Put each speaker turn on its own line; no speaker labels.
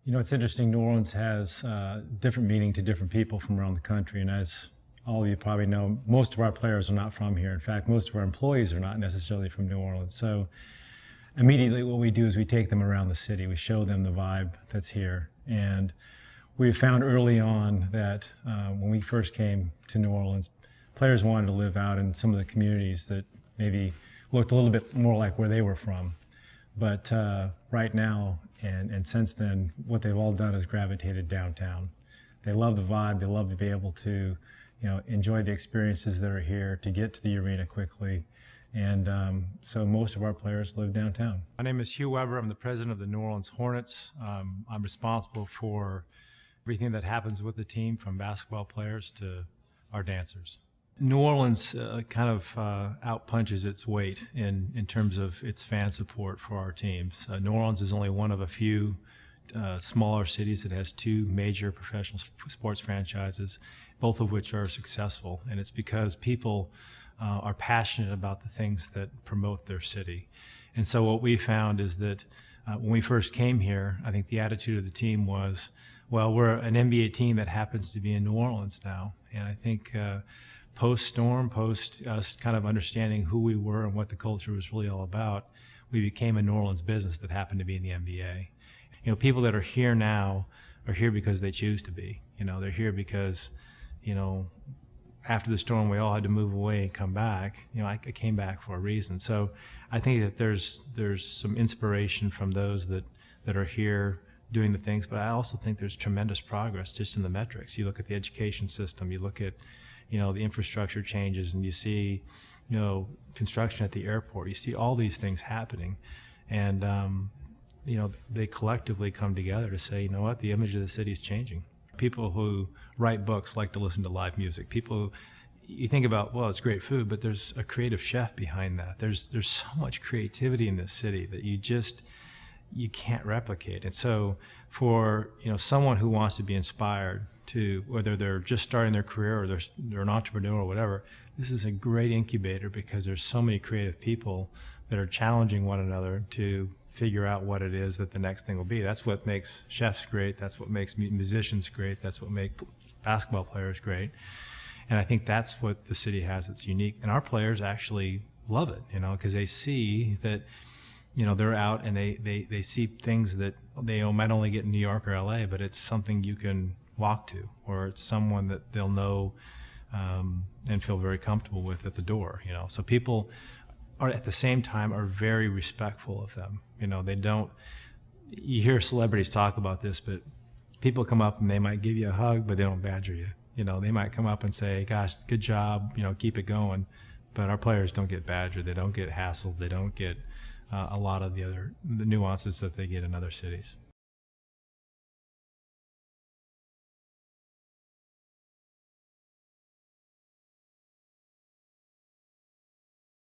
You know, it's interesting. New Orleans has different meaning to different people from around the country. And as all of you probably know, most of our players are not from here. In fact, most of our employees are not necessarily from New Orleans. So immediately what we do is we take them around the city. We show them the vibe that's here. And we found early on that when we first came to New Orleans, players wanted to live out in some of the communities that maybe looked a little bit more like where they were from. But right now, and since then, what they've all done is gravitated downtown. They love the vibe. They love to be able to, enjoy the experiences that are here, to get to the arena quickly. And so most of our players live downtown. My name is Hugh Weber. I'm the president of the New Orleans Hornets. I'm responsible for everything that happens with the team, from basketball players to our dancers. New Orleans kind of outpunches its weight in terms of its fan support for our teams. New Orleans is only one of a few smaller cities that has two major professional sports franchises, both of which are successful. And it's because people are passionate about the things that promote their city. And so what we found is that when we first came here, I think the attitude of the team was, well, we're an NBA team that happens to be in New Orleans now. And I think post-storm, post us kind of understanding who we were and what the culture was really all about, we became a New Orleans business that happened to be in the NBA. People that are here now are here because they choose to be. They're here because, after the storm, we all had to move away and come back. I came back for a reason. So I think that there's some inspiration from those that are here doing the things, but I also think there's tremendous progress just in the metrics. You look at the education system, you look at the infrastructure changes, and you see, construction at the airport. You see all these things happening, and they collectively come together to say, what, the image of the city is changing. People who write books like to listen to live music. People, you think about, well, it's great food, but there's a creative chef behind that. There's so much creativity in this city that you can't replicate. And so for someone who wants to be inspired to, whether they're just starting their career or they're an entrepreneur or whatever, this is a great incubator because there's so many creative people that are challenging one another to figure out what it is that the next thing will be. That's what makes chefs great. That's what makes musicians great. That's what makes basketball players great. And I think that's what the city has that's unique. And our players actually love it, because they see that they're out and they see things that they might only get in New York or LA, but it's something you can walk to, or it's someone that they'll know and feel very comfortable with at the door. So people are at the same time are very respectful of them. They don't. You hear celebrities talk about this, but people come up and they might give you a hug, but they don't badger you. They might come up and say, "Gosh, good job. Keep it going." But our players don't get badgered. They don't get hassled. They don't get a lot of the nuances that they get in other cities.